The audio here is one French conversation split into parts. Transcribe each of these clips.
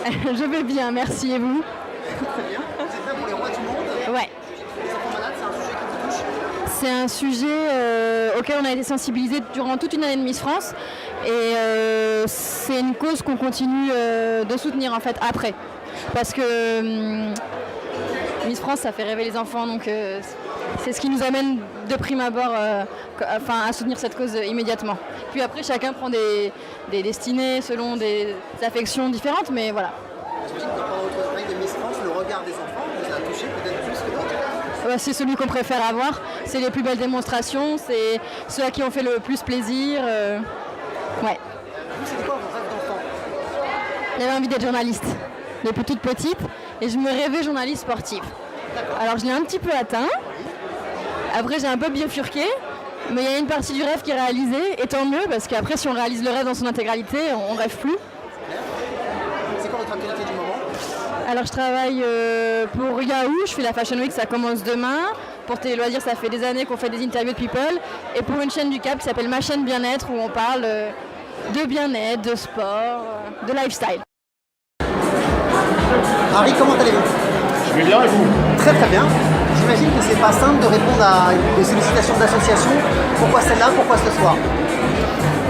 allez-vous? Je vais bien, merci. Et vous? Très bien. Vous êtes là pour les rois du monde. Ouais. Les enfants malades, c'est un sujet qui vous touche. C'est un sujet auquel on a été sensibilisés durant toute une année de Miss France. Et c'est une cause qu'on continue de soutenir en fait après. Parce que Miss France, ça fait rêver les enfants. Donc c'est ce qui nous amène de prime abord à soutenir cette cause immédiatement. Puis après, chacun prend des destinées selon des affections différentes. Mais voilà. J'imagine que pendant votre campagne de Miss France, le regard des enfants vous a touché peut-être plus que d'autres. C'est celui qu'on préfère avoir. C'est les plus belles démonstrations. C'est ceux à qui on fait le plus plaisir. Ouais. Vous, c'était quoi vos rêves d'enfant? J'avais envie d'être journaliste depuis toute petite et je me rêvais journaliste sportive. Alors je l'ai un petit peu atteint. Après j'ai un peu bifurqué, mais il y a une partie du rêve qui est réalisée et tant mieux parce qu'après si on réalise le rêve dans son intégralité, on rêve plus. C'est quoi votre actualité du moment? Alors je travaille pour Yahoo, je fais la Fashion Week, ça commence demain. Pour Télé Loisirs, ça fait des années qu'on fait des interviews de people. Et pour une chaîne du Cap qui s'appelle Ma chaîne Bien-être où on parle de bien-être, de sport, de lifestyle. Harry, comment allez-vous? Je vais bien et vous? Très très bien. J'imagine que c'est pas simple de répondre à des sollicitations d'associations. Pourquoi celle-là? Pourquoi ce soir?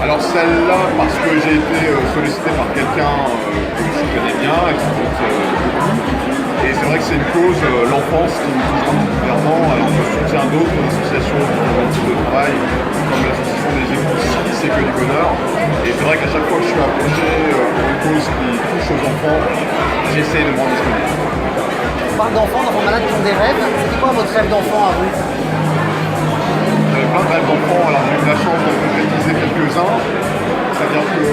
Alors celle-là parce que j'ai été sollicité par quelqu'un que je connais bien et qui compte beaucoup. Et c'est vrai que c'est une cause, l'enfance, qui me touche particulièrement. Alors je soutiens d'autres associations de travail, comme l'association des écoutes ici, c'est que du bonheur. Et c'est vrai qu'à chaque fois que je suis approché pour une cause qui touche aux enfants, j'essaie de me rendre disponible. On parle d'enfants malades qui ont des rêves. C'est quoi votre rêve d'enfant à vous? J'avais plein de rêves d'enfants, alors j'ai eu la chance de concrétiser quelques-uns. C'est-à-dire que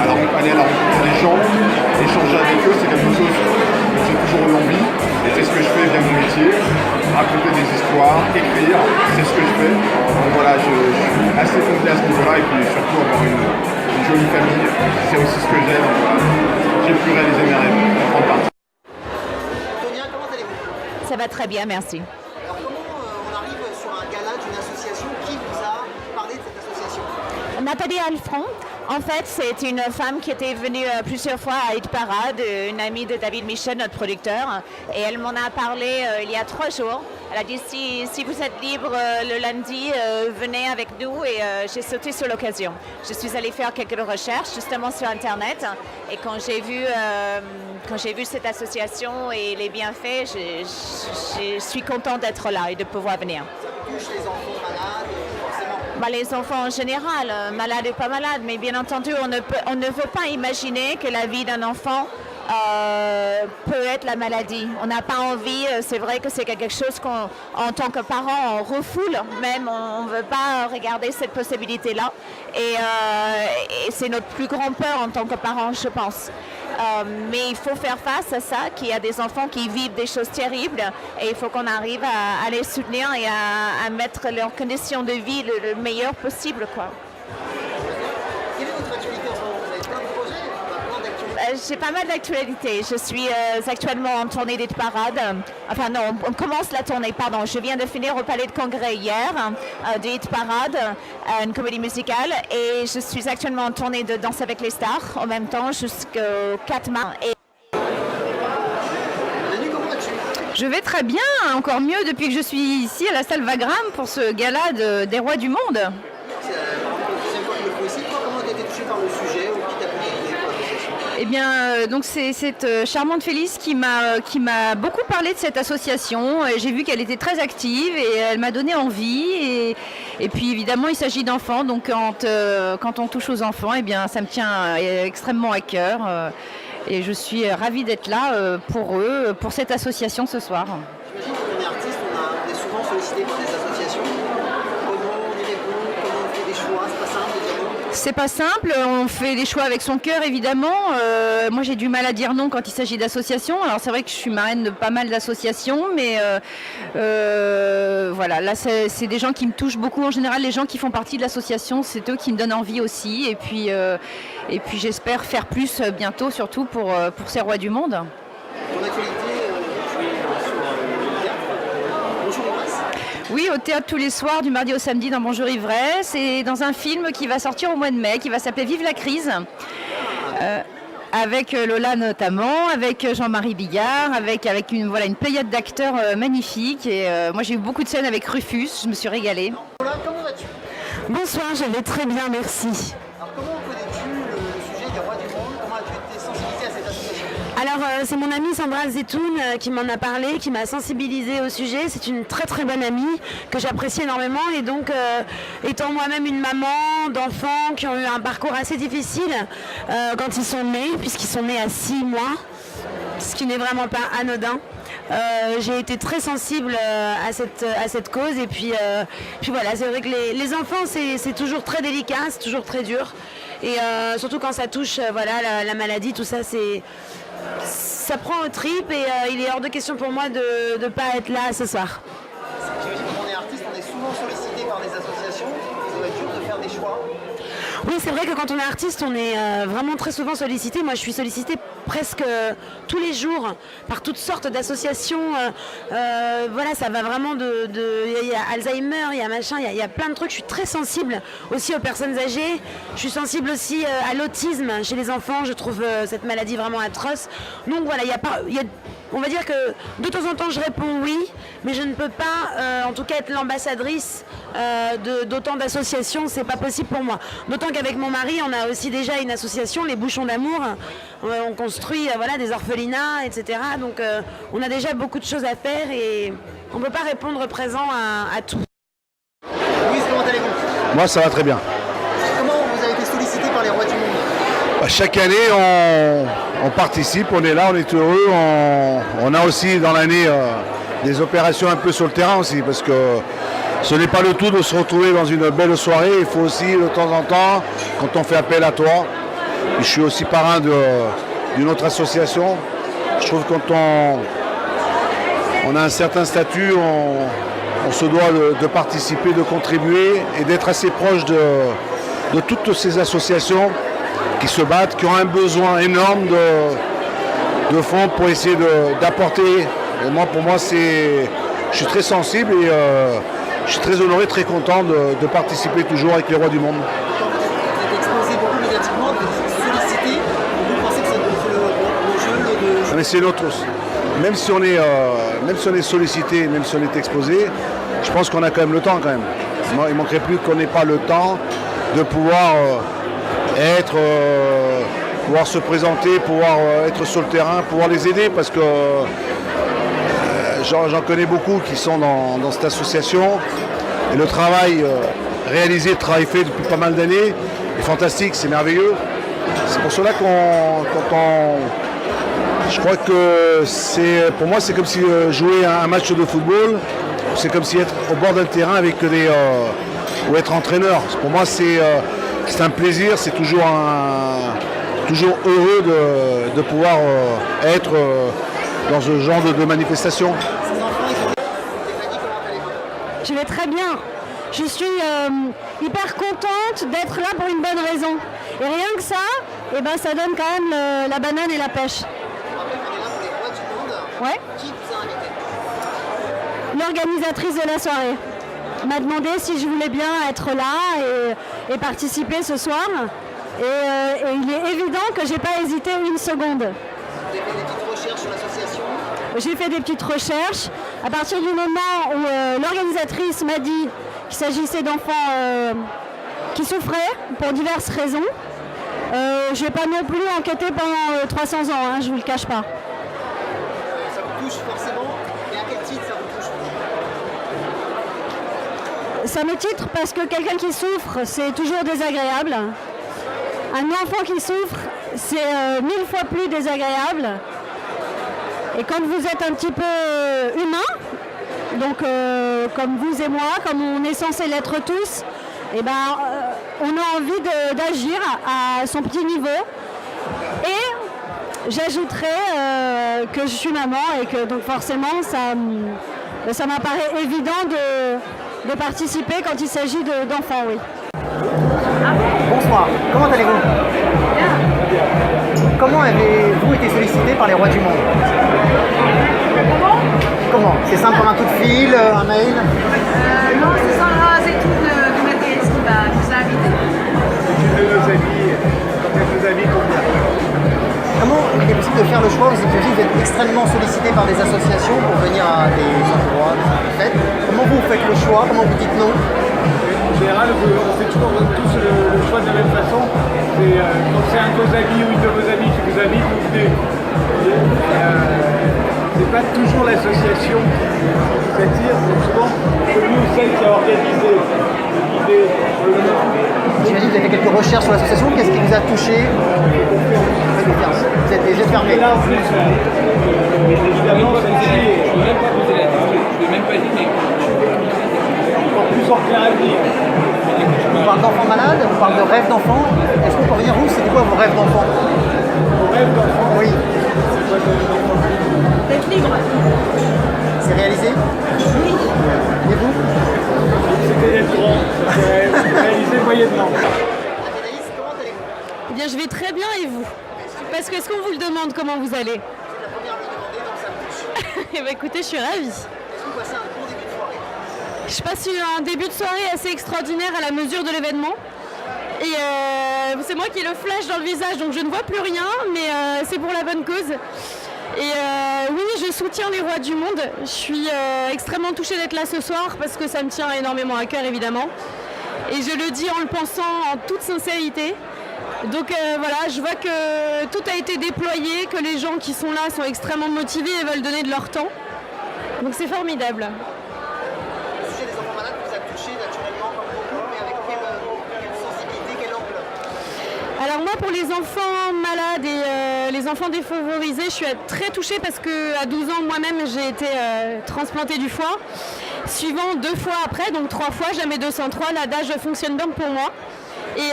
aller à la rencontre des gens, échanger avec eux, c'est quelque chose dont j'ai toujours eu envie. Et c'est ce que je fais via mon métier. Raconter des histoires, écrire, c'est ce que je fais. Donc voilà, je suis assez complet à ce niveau-là et puis surtout avoir une jolie famille, c'est aussi ce que j'aime. Voilà. J'ai pu réaliser mes rêves en grande partie. Tonia, comment allez-vous? Ça va très bien, merci. Alors comment on arrive sur un gala d'une association? Qui vous a parlé de cette association? Nathalie Alfron, en fait, c'est une femme qui était venue plusieurs fois à Hit Parade, une amie de David Michel, notre producteur, et elle m'en a parlé il y a 3 jours. Elle a dit si vous êtes libre le lundi, venez avec nous, et j'ai sauté sur l'occasion. Je suis allée faire quelques recherches justement sur Internet, et quand j'ai vu cette association et les bienfaits, je suis contente d'être là et de pouvoir venir. Ça touche les enfants malades, forcément. Les enfants en général, malades ou pas malades, mais bien entendu, on ne veut pas imaginer que la vie d'un enfant peut être la maladie. On n'a pas envie, c'est vrai que c'est quelque chose qu'en tant que parent, on refoule, même on ne veut pas regarder cette possibilité-là. Et c'est notre plus grande peur en tant que parent, je pense. Mais il faut faire face à ça, qu'il y a des enfants qui vivent des choses terribles et il faut qu'on arrive à les soutenir et à mettre leurs conditions de vie le meilleur possible, quoi. Quelle est votre actualité en ce moment? Vous avez plein de projets, plein d'actualités? J'ai pas mal d'actualités. Je suis actuellement en tournée d'Hit Parade. Enfin non, on commence la tournée, pardon. Je viens de finir au Palais de Congrès hier de Hit Parade, une comédie musicale. Et je suis actuellement en tournée de Danse avec les stars en même temps jusqu'au 4 mars. Manu, comment vas-tu? Je vais très bien, encore mieux depuis que je suis ici à la salle Wagram pour ce gala des rois du monde. C'est la deuxième fois que je le fais ici. Toi, comment tu as été touché par le sujet ou qui t'a pris l'idée pour l'association? Eh bien, donc c'est cette charmante Félix qui m'a beaucoup parlé de cette association. Et j'ai vu qu'elle était très active et elle m'a donné envie. Et puis évidemment, il s'agit d'enfants. Donc quand on touche aux enfants, eh bien, ça me tient extrêmement à cœur. Et je suis ravie d'être là pour eux, pour cette association ce soir. J'imagine que quand on est artiste, on est souvent sollicité par des associations. Comment on y répond? Comment on fait des choix? C'est pas simple de dire non? C'est pas simple, on fait des choix avec son cœur évidemment. Moi j'ai du mal à dire non quand il s'agit d'associations. Alors c'est vrai que je suis marraine de pas mal d'associations, mais voilà, là c'est des gens qui me touchent beaucoup. En général, les gens qui font partie de l'association, c'est eux qui me donnent envie aussi. Et puis j'espère faire plus bientôt, surtout pour ces rois du monde. Ton actualité, tu es sur le théâtre. Bonjour Ivresse. Oui, au théâtre tous les soirs, du mardi au samedi dans Bonjour Ivresse, et dans un film qui va sortir au mois de mai, qui va s'appeler Vive la crise. Avec Lola notamment, avec Jean-Marie Bigard, avec une pléiade d'acteurs magnifiques. Et moi j'ai eu beaucoup de scènes avec Rufus, je me suis régalée. Lola, comment vas-tu? Bonsoir, je vais très bien, merci. Alors comment connais-tu le sujet des rois du monde? Comment as-tu été sensibilisée à cette association? Alors c'est mon amie Sandra Zetoun qui m'en a parlé, qui m'a sensibilisée au sujet. C'est une très très bonne amie que j'apprécie énormément et donc étant moi-même une maman d'enfants qui ont eu un parcours assez difficile quand ils sont nés, puisqu'ils sont nés à 6 mois, ce qui n'est vraiment pas anodin. J'ai été très sensible à cette cause et puis voilà, c'est vrai que les enfants c'est toujours très délicat, c'est toujours très dur et surtout quand ça touche la maladie, tout ça ça prend aux tripes et il est hors de question pour moi de ne pas être là ce soir. J'imagine que quand on est artiste, on est souvent sollicité par des associations, ça doit être dur de faire des choix. Oui, c'est vrai que quand on est artiste, on est vraiment très souvent sollicité. Moi, je suis sollicitée presque tous les jours par toutes sortes d'associations. Voilà, ça va vraiment il y a Alzheimer, il y a machin, il y a plein de trucs. Je suis très sensible aussi aux personnes âgées. Je suis sensible aussi à l'autisme chez les enfants. Je trouve cette maladie vraiment atroce. Donc voilà, on va dire que de temps en temps je réponds oui, mais je ne peux pas en tout cas être l'ambassadrice d'autant d'associations, c'est pas possible pour moi. D'autant qu'avec mon mari on a aussi déjà une association, les Bouchons d'Amour, on construit des orphelinats, etc. Donc on a déjà beaucoup de choses à faire et on ne peut pas répondre présent à tout. Louise, comment allez-vous? Moi ça va très bien. Comment vous avez été sollicité par les rois du monde? Chaque année on participe, on est là, on est heureux. On a aussi dans l'année des opérations un peu sur le terrain aussi, parce que ce n'est pas le tout de se retrouver dans une belle soirée. Il faut aussi de temps en temps, quand on fait appel à toi, je suis aussi parrain d'une autre association. Je trouve que quand on a un certain statut, on se doit de participer, de contribuer et d'être assez proche de toutes ces associations qui se battent, qui ont un besoin énorme de fonds pour essayer d'apporter. Et moi, pour moi, je suis très sensible et je suis très honoré, très content de participer toujours avec les rois du monde. Vous êtes exposé beaucoup médiatiquement, vous êtes sollicité. Vous pensez que c'est le jeu Mais c'est notre. Même si on est sollicité, même si on est exposé, je pense qu'on a quand même le temps quand même. Moi, il ne manquerait plus qu'on n'ait pas le temps de pouvoir pouvoir se présenter, pouvoir être sur le terrain, pouvoir les aider, parce que j'en connais beaucoup qui sont dans cette association et le travail réalisé, le travail fait depuis pas mal d'années est fantastique, c'est merveilleux. C'est pour cela je crois que pour moi c'est comme si jouer un match de football, c'est comme si être au bord d'un terrain avec ou être entraîneur. Pour moi c'est un plaisir, c'est toujours heureux de pouvoir être dans ce genre de manifestation. Je vais très bien. Je suis hyper contente d'être là pour une bonne raison. Et rien que ça, ça donne quand même la banane et la pêche. Ouais. Qui vous a invité? L'organisatrice de la soirée m'a demandé si je voulais bien être là et participer ce soir. Et il est évident que j'ai pas hésité une seconde. Vous avez fait des petites recherches sur l'association? J'ai fait des petites recherches. À partir du moment où l'organisatrice m'a dit qu'il s'agissait d'enfants qui souffraient pour diverses raisons, je n'ai pas non plus enquêté pendant 300 ans, je ne vous le cache pas. Ça vous touche forcément, mais à quel titre ça vous touche? Ça me titre parce que quelqu'un qui souffre, c'est toujours désagréable. Un enfant qui souffre, c'est 1000 fois plus désagréable. Et quand vous êtes un petit peu humain, donc comme vous et moi, comme on est censé l'être tous, on a envie d'agir à son petit niveau. Et j'ajouterais que je suis maman et que donc forcément ça m'apparaît évident de participer quand il s'agit d'enfants, oui. Bonsoir, comment allez-vous? Comment avez-vous été sollicité par les rois du monde? Comment? C'est simple par un coup de fil, un mail? Non, c'est Sandra Zetoun de Matériel qui nous a invités. Nos amis, combien? faire le choix? Vous êtes extrêmement sollicité par des associations pour venir à des endroits, des fêtes. Comment vous faites le choix? Comment vous dites non? En général, on fait toujours tous le choix de la même façon. Quand c'est un de vos amis ou une de vos amis qui vous invite, vous venez. C'est pas toujours l'association qui vous attire, donc souvent c'est nous celle qui a organisé l'idée. J'imagine que vous avez fait quelques recherches sur l'association. Qu'est-ce qui vous a touché? Vous êtes déjà fermé. Et là en plus, évidemment, celle-ci est encore plus enclin à venir. On parle d'enfants malades, on parle de rêves d'enfants. Est-ce qu'on peut revenir où? C'est quoi vos rêves d'enfants? Vos rêves d'enfant? Oui. D'être libre. C'est réalisé? Oui. Et vous? C'était d'être grand, réalisé moyennement. Anaïs, comment allez-vous? Eh bien, je vais très bien et vous? Parce que est-ce qu'on vous le demande comment vous allez? C'est la première fois demandée, donc ça me touche. Eh bien, écoutez, je suis ravie. Est-ce que vous passez un bon début de soirée? Je passe un début de soirée assez extraordinaire à la mesure de l'événement. Et c'est moi qui ai le flash dans le visage, donc je ne vois plus rien, mais c'est pour la bonne cause. Et oui, je soutiens les rois du monde. Je suis extrêmement touchée d'être là ce soir parce que ça me tient énormément à cœur, évidemment. Et je le dis en le pensant en toute sincérité. Donc voilà, je vois que tout a été déployé, que les gens qui sont là sont extrêmement motivés et veulent donner de leur temps. Donc c'est formidable. Le sujet des enfants malades vous a touché naturellement comme beaucoup, mais avec quelle sensibilité, quel angle? Alors moi, pour les enfants malades et les enfants défavorisés, je suis très touchée parce qu'à 12 ans, moi-même, j'ai été transplantée du foie. Suivant 2 fois après, donc 3 fois, jamais 203, l'adage fonctionne bien pour moi. Et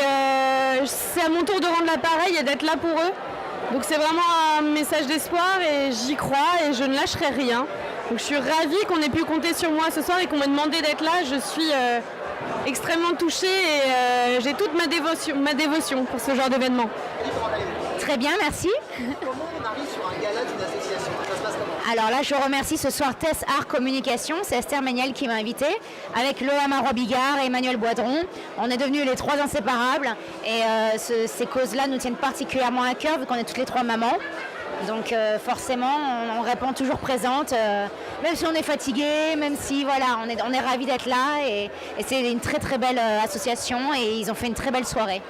c'est à mon tour de rendre l'appareil et d'être là pour eux. Donc c'est vraiment un message d'espoir et j'y crois et je ne lâcherai rien. Donc je suis ravie qu'on ait pu compter sur moi ce soir et qu'on m'ait demandé d'être là. Je suis extrêmement touchée et j'ai toute ma dévotion pour ce genre d'événement. Très bien, merci. Comment on arrive sur un gala d'une association? Ça se passe comment? Alors là, je remercie ce soir Tess Art Communication. C'est Esther Méniel qui m'a invitée, avec Loama Robigard et Emmanuel Boidron. On est devenus les 3 inséparables et ces causes-là nous tiennent particulièrement à cœur vu qu'on est toutes les 3 mamans. Donc forcément, on répond toujours présente, même si on est fatigué, même si voilà, on est ravis d'être là et c'est une très très belle association et ils ont fait une très belle soirée.